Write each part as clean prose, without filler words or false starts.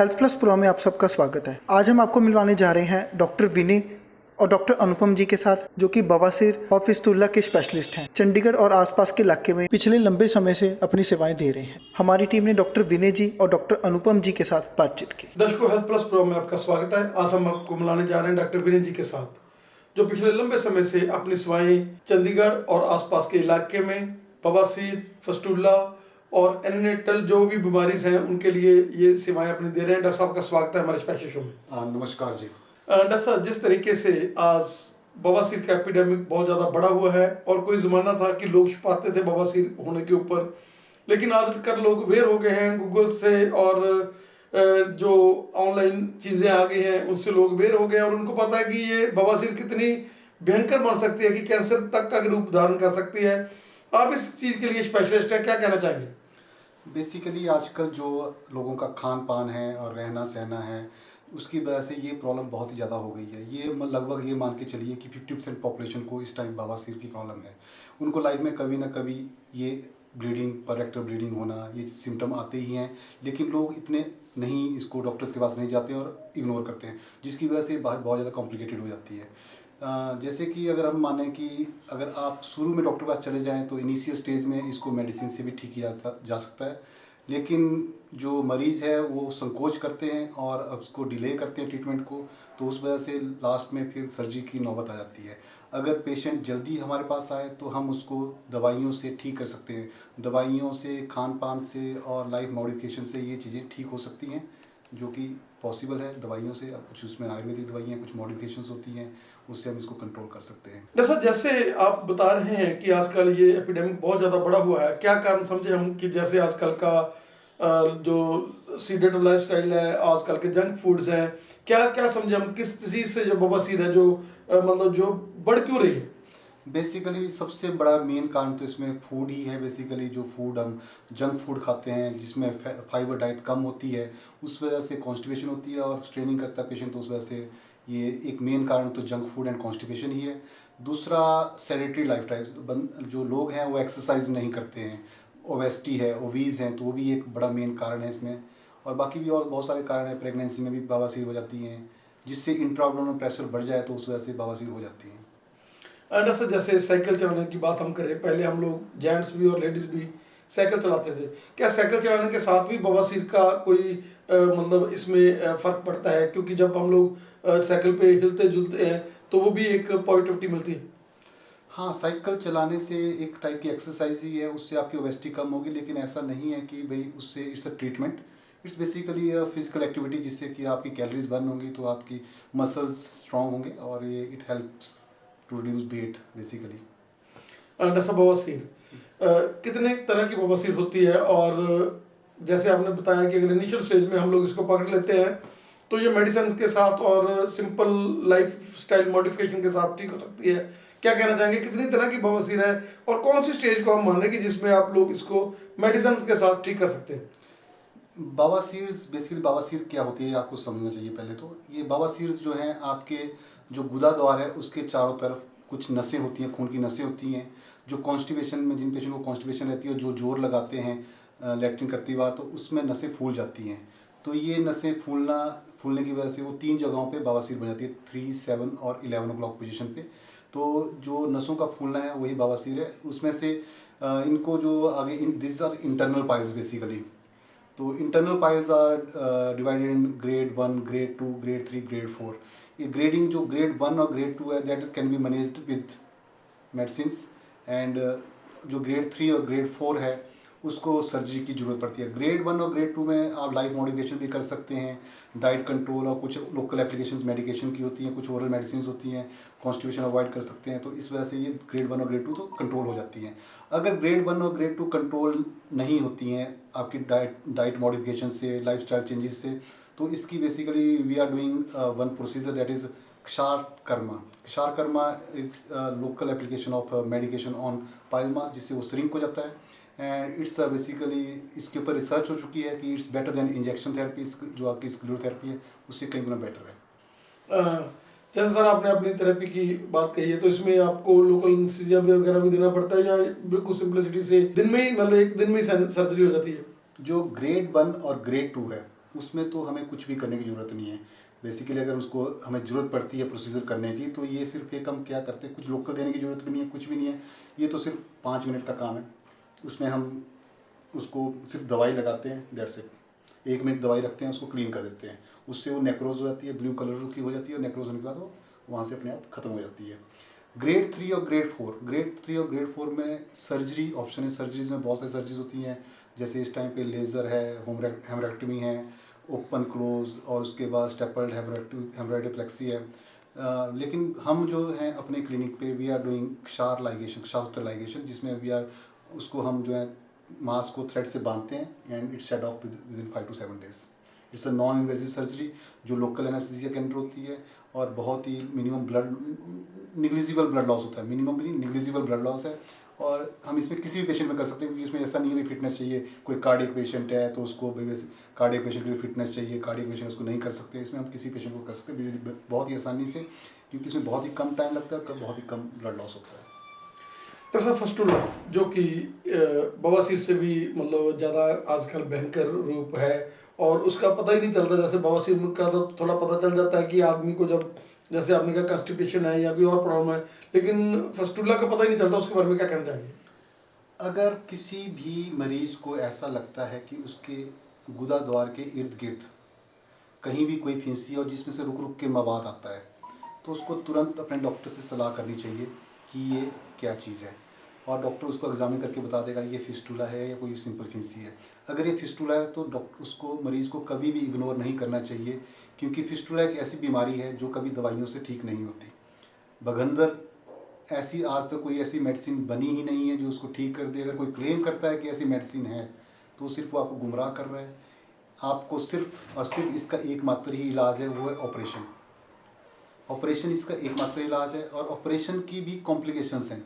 Health plus pro में आप सबका स्वागत है। आज हम आपको मिलवाने जा रहे हैं डॉक्टर विनय और डॉक्टर अनुपम जी के साथ, जो कि बवासीर और फिस्तुला के स्पेशलिस्ट हैं। चंडीगढ़ और आसपास के इलाके में पिछले लंबे समय से अपनी सेवाएं दे रहे हैं। हमारी टीम ने डॉक्टर विनय जी और डॉक्टर अनुपम जी के साथ बातचीत की। दर्शकों, हेल्थ प्लस प्रो में आपका स्वागत है। आज हम आपको मिलाने जा रहे हैं डॉक्टर विनय जी के साथ, जो पिछले लंबे समय से अपनी सेवाएं चंडीगढ़ और आसपास के इलाके में बवासीर, फिस्टुला और एनिनेटल जो भी बीमारीज हैं उनके लिए ये सेवाएं अपनी दे रहे हैं। डॉक्टर साहब का स्वागत है हमारे स्पेशल शो में। नमस्कार जी। डॉक्टर साहब, जिस तरीके से आज बवासीर का एपिडेमिक बहुत ज़्यादा बढ़ा हुआ है और कोई ज़माना था कि लोग छुपाते थे बवासीर होने के ऊपर, लेकिन आजकल लोग अवेयर हो गए हैं गूगल से और जो ऑनलाइन चीज़ें आ गई हैं उनसे लोग अवेयर हो गए हैं और उनको पता है कि ये बवासीर कितनी भयंकर बन सकती है कि कैंसर तक का रूप धारण कर सकती है। आप इस चीज़ के लिए स्पेशलिस्ट हैं, क्या कहना चाहेंगे? बेसिकली आजकल जो लोगों का खान पान है और रहना सहना है, उसकी वजह से ये प्रॉब्लम बहुत ही ज़्यादा हो गई है। ये लगभग ये मान के चलिए कि 50% पॉपुलेशन को इस टाइम बवासीर की प्रॉब्लम है। उनको लाइफ में कभी ना कभी ये ब्लीडिंग, रेक्टल ब्लीडिंग होना, ये सिम्टम आते ही हैं, लेकिन लोग इतने नहीं इसको डॉक्टर्स के पास नहीं जाते हैं और इग्नोर करते हैं, जिसकी वजह से बहुत ज़्यादा कॉम्प्लिकेटेड हो जाती है। जैसे कि अगर हम माने कि अगर आप शुरू में डॉक्टर के पास चले जाएं तो इनिशियल स्टेज में इसको मेडिसिन से भी ठीक किया जा सकता है, लेकिन जो मरीज़ है वो संकोच करते हैं और उसको डिले करते हैं ट्रीटमेंट को, तो उस वजह से लास्ट में फिर सर्जरी की नौबत आ जाती है। अगर पेशेंट जल्दी हमारे पास आए तो हम उसको दवाइयों से ठीक कर सकते हैं। दवाइयों से, खान पान से और लाइफ मॉडिफिकेशन से ये चीज़ें ठीक हो सकती हैं, जो कि पॉसिबल है दवाइयों से। अब कुछ उसमें आयुर्वेदिक दवाइयाँ, कुछ मॉडिफिकेशंस होती हैं, उससे हम इसको कंट्रोल कर सकते हैं। जैसे आप बता रहे हैं कि आजकल ये एपिडेमिक बहुत ज़्यादा बढ़ा हुआ है, क्या कारण समझे हम कि जैसे आजकल का जो सीडेटिव लाइफस्टाइल है, आजकल के जंक फूड्स हैं, क्या क्या समझे हम किस चीज़ से जो बवासीर है जो मतलब जो बढ़ क्यों रही है? बेसिकली सबसे बड़ा मेन कारण तो इसमें फूड ही है। बेसिकली जो फूड हम जंक फूड खाते हैं, जिसमें फाइबर डाइट कम होती है, उस वजह से कॉन्स्टिपेशन होती है और स्ट्रेनिंग करता है पेशेंट, तो उस वजह से ये एक मेन कारण तो जंक फूड एंड कॉन्स्टिपेशन ही है। दूसरा, सेडेंटरी लाइफस्टाइल, जो लोग हैं वो एक्सरसाइज नहीं करते हैं, ओबेसिटी है, ओबीज हैं, तो वो भी एक बड़ा मेन कारण है इसमें। और बाकी भी और बहुत सारे कारण हैं। प्रेगनेंसी में भी बवासीर हो जाती हैं, जिससे इंट्रा-एब्डोमिनल प्रेशर बढ़ जाए तो उस वजह से बवासीर हो जाती हैं। डॉक्टर, जैसे साइकिल चलाने की बात हम करें, पहले हम लोग जेंट्स भी और लेडीज़ भी साइकिल चलाते थे, क्या साइकिल चलाने के साथ भी बवासीर का कोई मतलब इसमें फ़र्क पड़ता है? क्योंकि जब हम लोग साइकिल पे हिलते जुलते हैं तो वो भी एक पॉजिटिविटी मिलती है। हाँ, साइकिल चलाने से एक टाइप की एक्सरसाइज ही है, उससे आपकी ओबेसिटी कम होगी, लेकिन ऐसा नहीं है कि भाई उससे it's a treatment. It's basically a physical activity, जिससे कि आपकी कैलोरीज बर्न होंगी, तो आपकी मसल्स स्ट्रांग होंगे और ये it helps to reduce weight basically. Doctor साहब, बवासीर कितने तरह की बवासीर होती है? और जैसे आपने बताया कि अगर इनिशियल स्टेज में हम लोग इसको पकड़ लेते हैं तो ये मेडिसिन के साथ और सिंपल लाइफ स्टाइल मॉडिफिकेशन के साथ ठीक हो सकती है। क्या कहना चाहेंगे, कितनी तरह की बवासीर है और कौन सी स्टेज को हम मान लें कि जिसमें आप लोग इसको मेडिसिन के साथ ठीक कर सकते हैं? बवासीर, बेसिकली बवासीर क्या होती है आपको समझना चाहिए पहले तो। ये बवासीर जो हैं, आपके जो गुदा द्वार है उसके चारों तरफ कुछ नसें होती हैं, खून की नसें होती हैं, जो कॉन्स्टिपेशन में, जिन पेशेंट को कॉन्स्टिपेशन रहती है, जो जोर लगाते हैं लैट्रिन करती बार, तो उसमें नसें फूल जाती हैं। तो ये नसें फूलने की वजह से वो 3 जगहों पे बवासीर बन जाती है, 3, 7 और 11 o'clock पोजीशन पे। तो जो नसों का फूलना है वही बवासीर है। उसमें से इनको जो आगे this are internal piles basically. तो internal piles are divided in grade 1, grade 2, grade 3, grade 4। ये ग्रेडिंग जो ग्रेड 1 और ग्रेड 2 है, that can be managed with medicines, and जो ग्रेड 3 और ग्रेड 4 है उसको सर्जरी की ज़रूरत पड़ती है। ग्रेड 1 और ग्रेड 2 में आप लाइफ मॉडिफिकेशन भी कर सकते हैं, डाइट कंट्रोल और कुछ लोकल एप्लीकेशंस मेडिकेशन की होती हैं, कुछ ओरल मेडिसिन होती हैं, कॉन्स्टिपेशन अवॉइड कर सकते हैं। तो इस वजह से ये ग्रेड 1 और ग्रेड 2 तो कंट्रोल हो जाती हैं। अगर ग्रेड 1 और ग्रेड 2 कंट्रोल नहीं होती हैं आपकी डाइट मॉडिफिकेशन से, लाइफस्टाइल चेंजेस से, तो इसकी basically we are doing one procedure, that is kshar karma. Kshar karma is local application of medication on pile mass, जिससे वो श्रिंक हो जाता है। एंड इट्स बेसिकली इसके ऊपर रिसर्च हो चुकी है कि it's better than injection therapy. जो आपकी स्क्लेरोथेरेपी है उससे कई गुना बेटर है। जैसे सर आपने अपनी थेरेपी की बात कही है, तो इसमें आपको लोकल एनेस्थीसिया वगैरह भी देना पड़ता है या बिल्कुल सिंपलिसिटी से दिन में ही, मतलब एक दिन में ही सर्जरी हो जाती है? जो ग्रेड 1 और ग्रेड 2 है उसमें तो हमें कुछ भी करने की ज़रूरत नहीं है। बेसिकली अगर उसको हमें ज़रूरत पड़ती है प्रोसीजर करने की, तो ये सिर्फ एक हम क्या करते हैं, कुछ लोकल देने की ज़रूरत भी नहीं है, कुछ भी नहीं है। ये तो सिर्फ 5 मिनट का काम है। उसमें हम उसको सिर्फ दवाई लगाते हैं, दैट्स इट। 1 मिनट दवाई रखते हैं, उसको क्लीन कर देते हैं। उससे वो नेक्रोज हो जाती है, ब्लू कलर की हो जाती है, और नेक्रोज होने के बाद वो वहाँ से अपने आप ख़त्म हो जाती है। ग्रेड 3 और ग्रेड 4, ग्रेड 3 और ग्रेड 4 में सर्जरी ऑप्शन है। सर्जरीज में बहुत सारी सर्जरीज होती हैं, जैसे इस टाइम पे लेज़र है, हेमरेक्टमी है, ओपन क्लोज, और उसके बाद स्टेपल्ड हेमरेडिप्लेक्सी है। लेकिन हम जो हैं अपने क्लिनिक पे वी आर डूइंग क्षार लाइगेशन, क्षारोत्तर लाइगेशन, जिसमें वी आर उसको हम जो है मांस को थ्रेड से बांधते हैं and it shed off within 5 to 7 days। It's a non invasive surgery जो लोकल एनेस्थीसिया के अंडर होती है, और बहुत ही मिनिमम निग्लिजिबल ब्लड लॉस होता है। मिनिमम भी नहीं, निग्लिजिबल ब्लड लॉस है। और हम इसमें किसी भी पेशेंट में कर सकते हैं, क्योंकि इसमें ऐसा नहीं है कि फिटनेस चाहिए। कोई कार्डियक पेशेंट है तो उसको कार्डियक पेशेंट के लिए फिटनेस चाहिए, कार्डियक पेशेंट उसको नहीं कर सकते। इसमें हम किसी पेशेंट को कर सकते हैं बहुत ही आसानी से, क्योंकि इसमें बहुत ही कम टाइम लगता है, बहुत ही कम ब्लड लॉस होता है। जैसा फस्टूला जो कि बवासीर से भी मतलब ज़्यादा आजकल भयंकर रूप है, और उसका पता ही नहीं चलता। जैसे बवासीर का तो थोड़ा पता चल जाता है कि आदमी को जब जैसे आपने कहा कॉन्स्टिपेशन है या कोई और प्रॉब्लम है, लेकिन फस्टूला का पता ही नहीं चलता। उसके बारे में क्या कहना चाहिए? अगर किसी भी मरीज को ऐसा लगता है कि उसके गुदा द्वार के इर्द गिर्द कहीं भी कोई फिंसी है और जिसमें से रुक रुक के मवाद आता है, तो उसको तुरंत अपने डॉक्टर से सलाह करनी चाहिए कि ये क्या चीज़ है, और डॉक्टर उसको एग्जामिन करके बता देगा ये फिस्टूला है या कोई सिंपल फिंसी है। अगर ये फिस्टूला है तो डॉक्टर उसको मरीज़ को कभी भी इग्नोर नहीं करना चाहिए, क्योंकि फिस्टूला एक ऐसी बीमारी है जो कभी दवाइयों से ठीक नहीं होती। बगंदर ऐसी आज तक कोई ऐसी मेडिसिन बनी ही नहीं है जो उसको ठीक कर दे। अगर कोई क्लेम करता है कि ऐसी मेडिसिन है, तो सिर्फ वो आपको गुमराह कर रहा है। आपको सिर्फ और सिर्फ इसका एकमात्र ही इलाज है, वो है ऑपरेशन। ऑपरेशन इसका एकमात्र इलाज है, और ऑपरेशन की भी कॉम्प्लिकेशंस हैं।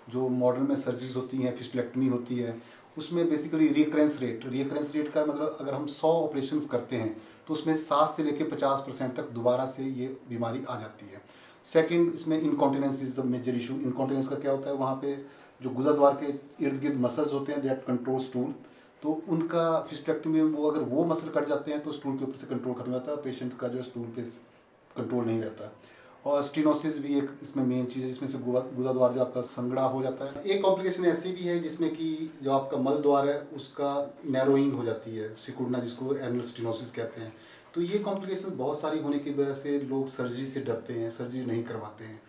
जो मॉडर्न में सर्जरीज होती हैं, फिस्टुलेक्टमी होती है, उसमें बेसिकली रिकरेंस रेट का मतलब अगर हम 100 ऑपरेशन करते हैं तो उसमें 7 से लेकर 50% तक दोबारा से ये बीमारी आ जाती है। सेकंड, इसमें incontinence is the major issue. Incontinence का क्या होता है, वहाँ पे जो गुदाद्वार के इर्द गिर्द मसल्स होते हैं दैट कंट्रोल स्टूल, तो उनका फिस्टेक्टमी में वो अगर वो मसल कट जाते हैं तो स्टूल के ऊपर से कंट्रोल खत्म हो जाता है, पेशेंट का जो स्टूल पे कंट्रोल नहीं रहता। और स्टीनोसिस भी एक इसमें मेन चीज़ है, जिसमें से गुदाद्वार जो आपका संगड़ा हो जाता है। एक कॉम्प्लिकेशन ऐसी भी है जिसमें कि जो आपका मल द्वार है उसका नैरोइंग हो जाती है, सिकुड़ना, जिसको एनल स्टीनोसिस कहते हैं। तो ये कॉम्प्लिकेशन बहुत सारी होने की वजह से लोग सर्जरी से डरते हैं, सर्जरी नहीं करवाते हैं।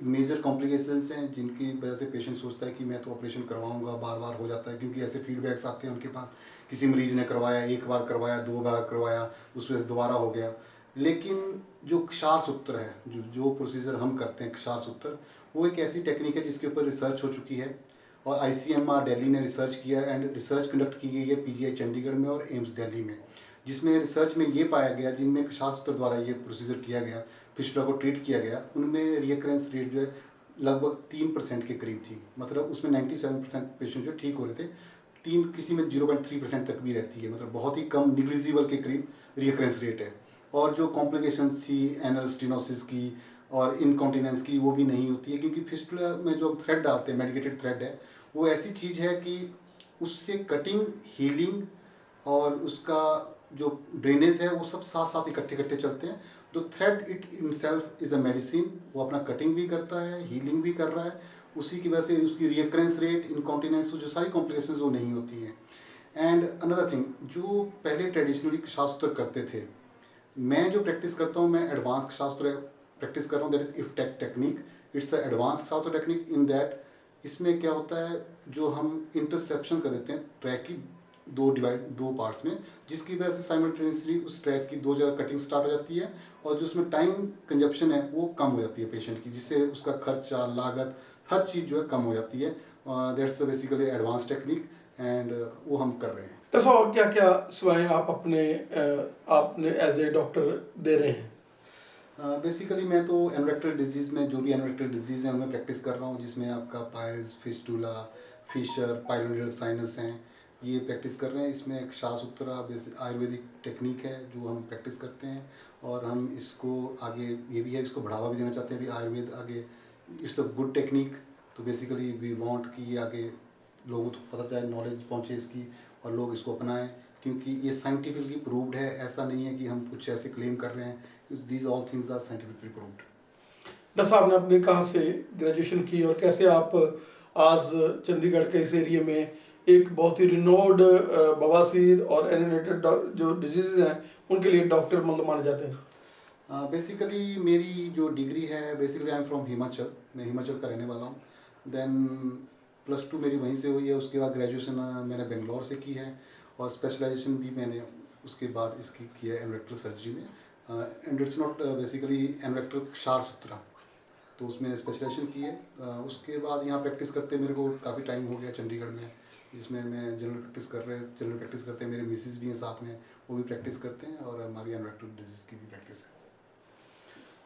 मेजर कॉम्प्लिकेशंस हैं जिनकी वजह से पेशेंट सोचता है कि मैं तो ऑपरेशन करवाऊंगा, बार बार हो जाता है, क्योंकि ऐसे फीडबैक्स आते हैं उनके पास। किसी मरीज ने करवाया, 1 बार करवाया, 2 बार करवाया, उसमें से दोबारा हो गया। लेकिन जो क्षार सूत्र है, जो प्रोसीजर हम करते हैं क्षार सूत्र, वो एक ऐसी टेक्निक है जिसके ऊपर रिसर्च हो चुकी है, और ICMR दिल्ली ने रिसर्च किया है, एंड रिसर्च कंडक्ट की गई है PGI चंडीगढ़ में और एम्स दिल्ली में, जिसमें रिसर्च में ये पाया गया, जिनमें क्षार सूत्र द्वारा ये प्रोसीजर किया गया, फिस्टुला को ट्रीट किया गया, उनमें रिकरेंस रेट जो है लगभग 3% के करीब थी। मतलब उसमें 97% पेशेंट जो ठीक हो रहे थे, किसी में 0.3% तक भी रहती है। मतलब बहुत ही कम, निग्लिजिबल के करीब रिकरेंस रेट है। और जो कॉम्प्लिकेशंस थी एनल स्टीनोसिस की और इनकॉन्टिनेंस की, वो भी नहीं होती है, क्योंकि फिस्टुला में जो हम थ्रेड डालते हैं, मेडिकेटेड थ्रेड है, वो ऐसी चीज़ है कि उससे कटिंग, हीलिंग और उसका जो ड्रेनेज है वो सब साथ साथ इकट्ठे चलते हैं। तो thread it itself is a medicine, वो अपना कटिंग भी करता है, हीलिंग भी कर रहा है। उसी की वजह से उसकी रिकरेंस रेट, इनकॉन्टिनेंस, जो सारी कॉम्प्लिकेशंस वो नहीं होती हैं। एंड अनदर थिंग, जो पहले ट्रेडिशनली शास्त्र करते थे, मैं जो प्रैक्टिस करता हूँ, मैं एडवांस शास्त्र प्रैक्टिस कर रहा हूँ, दैट इज इफ्टेक टेक्निक। इट्स अ एडवांस शास्त्र टेक्निक इन दैट इसमें क्या होता है, जो हम इंटरसेप्शन कर देते हैं ट्रैक की दो पार्ट्स में, जिसकी वजह से साइमल्टेनियसली उस ट्रैक की 2 जगह कटिंग स्टार्ट हो जाती है, और जो उसमें टाइम कंजप्शन है वो कम हो जाती है पेशेंट की, जिससे उसका खर्चा, लागत, हर चीज़ जो है कम हो जाती है। That's basically advance technique, and वो हम कर रहे हैं। ऐसा और क्या क्या सेवाएं आप आपने एज ए डॉक्टर दे रहे हैं? बेसिकली मैं तो एनोरेक्टल डिजीज़ में, जो भी एनोरेक्टल डिजीज़ हैं उनमें प्रैक्टिस कर रहा हूँ, जिसमें आपका पाइल्स, फिस्टूला, फिशर, पाइलोनियल साइनस हैं, ये प्रैक्टिस कर रहे हैं। इसमें एक शासूत्रा बेसिक आयुर्वेदिक टेक्निक है जो हम प्रैक्टिस करते हैं, और हम इसको आगे, ये भी है, इसको बढ़ावा भी देना चाहते हैं। अभी आयुर्वेद आगे, इट्स अ गुड टेक्निक, तो बेसिकली वी वांट कि ये आगे लोगों तक पता जाए, नॉलेज पहुँचे इसकी, और लोग इसको अपनाएं, क्योंकि ये साइंटिफिकली प्रूव्ड है, ऐसा नहीं है कि हम कुछ ऐसे क्लेम कर रहे हैं। These all things are scientifically proved. Doctor साहब ने अपने कहाँ से ग्रेजुएशन की और कैसे आप आज चंडीगढ़ के इस एरिया में एक बहुत ही रिनोड बवासीर और एनिनेटेड जो डिजीज़ हैं उनके लिए डॉक्टर मतलब माने जाते हैं? बेसिकली मेरी जो डिग्री है, basically I am from Himachal, मैं हिमाचल का रहने वाला हूँ। देन +2 मेरी वहीं से हुई है। उसके बाद ग्रेजुएशन मैंने बेंगलोर से की है और स्पेशलाइजेशन भी मैंने उसके बाद इसकी की है एनरेक्टल सर्जरी में। एंड इट्स नॉट बेसिकली एनरेक्टल क्षार सूत्रा, तो उसमें स्पेशलाइजेशन की है। उसके बाद यहाँ प्रैक्टिस करते मेरे को काफ़ी टाइम हो गया चंडीगढ़ में, जिसमें मैं जनरल प्रैक्टिस करते हैं। मेरे मिसेज भी हैं साथ में, वो भी प्रैक्टिस करते हैं और हमारी एनरेक्टल डिजीज़ की भी प्रैक्टिस है।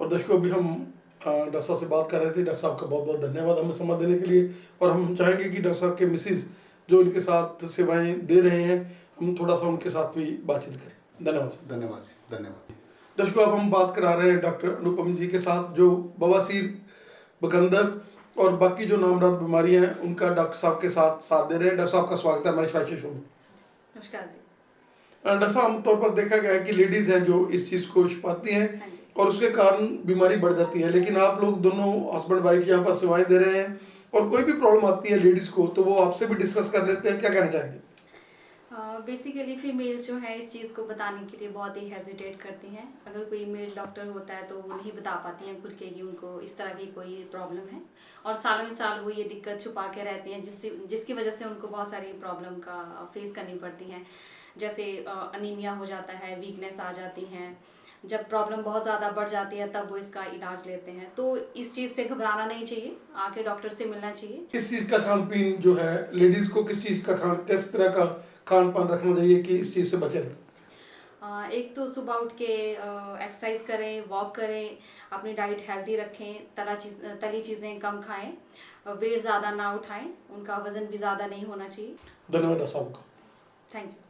और दर्शकों, अभी हम डॉक्टर साहब से बात कर रहे थे। डॉक्टर साहब का बहुत बहुत धन्यवाद हमें समय देने के लिए। और हम चाहेंगे कि डॉक्टर साहब के मिसेज जो इनके साथ सेवाएं दे रहे हैं, हम थोड़ा सा उनके साथ भी बातचीत करें। धन्यवाद सर। धन्यवाद जी, धन्यवाद। दर्शकों, अब हम बात करा रहे हैं डॉक्टर अनुपम जी के साथ, जो बवासीर, बकंदर और बाकी जो नामराद बीमारियां हैं उनका डॉक्टर साहब के साथ दे रहे हैं। डॉक्टर साहब का स्वागत है हमारे स्पेशल शो में। नमस्कार जी। डॉक्टर साहब, आमतौर पर देखा गया है कि लेडीज़ हैं जो इस चीज़ को छुपाती हैं हाँ जी। और उसके कारण बीमारी बढ़ जाती है, लेकिन आप लोग दोनों हस्बैंड वाइफ यहाँ पर सेवाएं दे रहे हैं और कोई भी प्रॉब्लम आती है लेडीज़ को तो वो आपसे भी डिस्कस कर लेते हैं। क्या कहना चाहेंगे? बेसिकली फीमेल जो है इस चीज़ को बताने के लिए बहुत ही हेजिटेट करती हैं। अगर कोई मेल डॉक्टर होता है तो वो नहीं बता पाती हैं खुल के कि उनको इस तरह की कोई प्रॉब्लम है, और सालों ही साल वो ये दिक्कत छुपा के रहती हैं, जिसकी वजह से उनको बहुत सारी प्रॉब्लम का फेस करनी पड़ती हैं। जैसे अनीमिया हो जाता है, वीकनेस आ जाती हैं। जब प्रॉब्लम बहुत ज़्यादा बढ़ जाती है तब वो इसका इलाज लेते हैं। तो इस चीज़ से घबराना नहीं चाहिए, आके डॉक्टर से मिलना चाहिए। किस चीज़ का खान पीन जो है, लेडीज़ को किस चीज़ का किस तरह का खान पान रखना चाहिए कि इस चीज़ से बचे रहें? एक तो सुबह उठ के एक्सरसाइज करें, वॉक करें, अपनी डाइट हेल्दी रखें, तली चीज़ें कम खाएं, वेट ज़्यादा ना उठाएं, उनका वज़न भी ज़्यादा नहीं होना चाहिए। धन्यवाद डॉक्टर साहब का। Thank you.